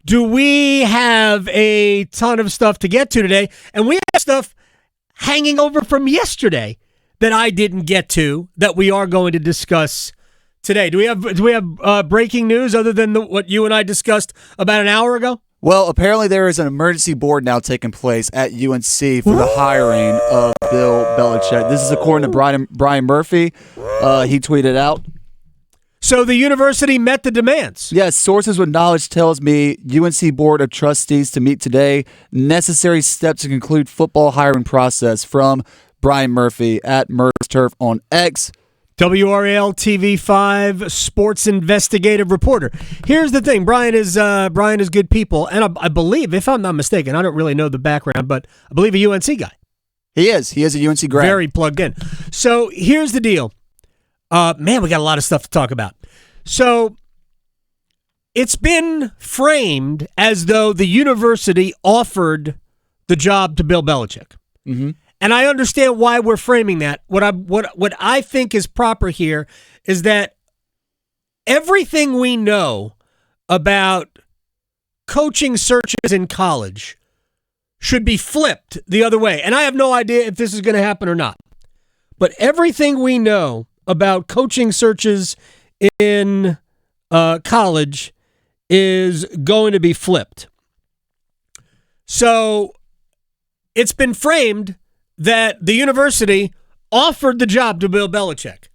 do we have a ton of stuff to get to today? And we have stuff hanging over from yesterday that I didn't get to that we are going to discuss today. Do we have breaking news other than what you and I discussed about an hour ago? Well, apparently there is an emergency board now taking place at UNC for the hiring of Bill Belichick. This is according to Brian Murphy. He tweeted out. So the university met the demands. Yes, sources with knowledge tells me UNC Board of Trustees to meet today. Necessary steps to conclude football hiring process from Brian Murphy at Murph's Turf on X. WRAL TV5 sports investigative reporter. Here's the thing. Brian is good people, and I believe, if I'm not mistaken, I don't really know the background, but I believe a UNC guy. He is. He is a UNC grad. Very plugged in. So here's the deal. Man, we got a lot of stuff to talk about. So it's been framed as though the university offered the job to Bill Belichick. Mm-hmm. And I understand why we're framing that. What I think is proper here is that everything we know about coaching searches in college should be flipped the other way. And I have no idea if this is going to happen or not. But everything we know about coaching searches in college is going to be flipped. So it's been framed that the university offered the job to Bill Belichick.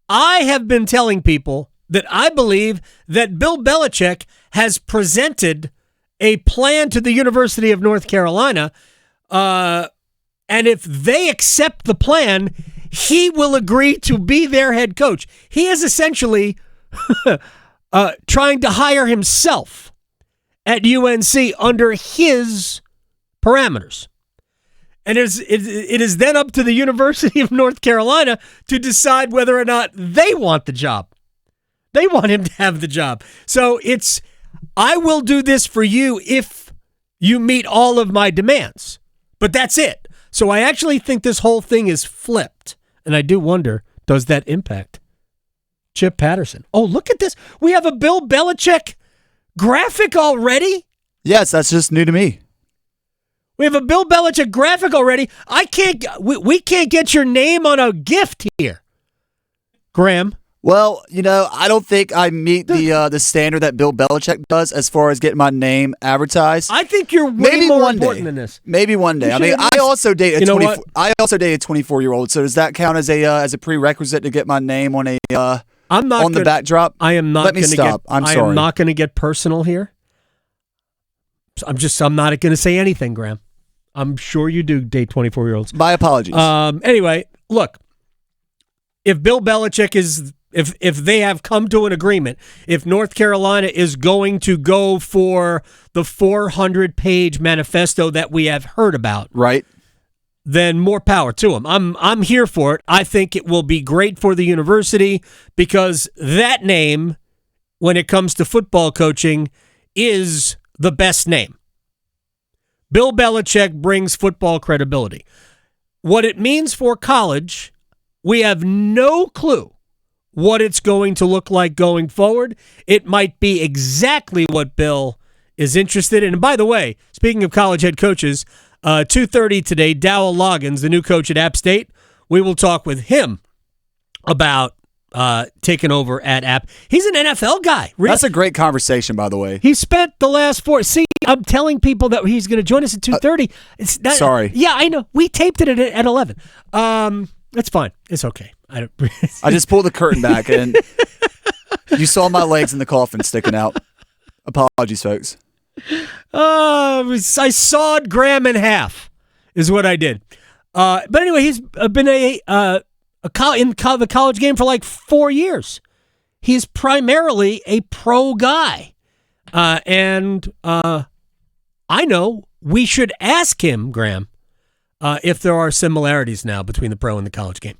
I have been telling people that I believe that Bill Belichick has presented a plan to the University of North Carolina, and if they accept the plan, he will agree to be their head coach. He is essentially trying to hire himself at UNC under his parameters. And it is then up to the University of North Carolina to decide whether or not they want the job. They want him to have the job. So I will do this for you if you meet all of my demands. But that's it. So I actually think this whole thing is flipped. And I do wonder, does that impact Chip Patterson? Oh, look at this. We have a Bill Belichick graphic already? Yes, that's just new to me. We have a Bill Belichick graphic already. We can't get your name on a gift here, Graham. Well, I don't think I meet the standard that Bill Belichick does as far as getting my name advertised. I think you're way more important than this. Maybe one day. I mean, I also date a 24-year-old. So does that count as a prerequisite to get my name on the backdrop? I am not. Let me stop. I'm sorry. I am not going to get personal here. I'm not going to say anything, Graham. I'm sure you do date 24-year-olds. My apologies. Anyway, look, if Bill Belichick if they have come to an agreement, if North Carolina is going to go for the 400-page manifesto that we have heard about, right, then more power to them. I'm here for it. I think it will be great for the university because that name, when it comes to football coaching, is the best name. Bill Belichick brings football credibility. What it means for college, we have no clue what it's going to look like going forward. It might be exactly what Bill is interested in. And by the way, speaking of college head coaches, 2:30 today, Dowell Loggins, the new coach at App State, we will talk with him about taking over at App. He's an NFL guy. Really. That's a great conversation, by the way. He spent the last 4. See, I'm telling people that he's going to join us at 2:30. Sorry. Yeah, I know. We taped it at 11. That's fine. It's okay. I just pulled the curtain back and you saw my legs in the coffin sticking out. Apologies, folks. I sawed Graham in half is what I did. But anyway, he's been in the college game for like 4 years. He's primarily a pro guy. And I know we should ask him, Graham, if there are similarities now between the pro and the college game.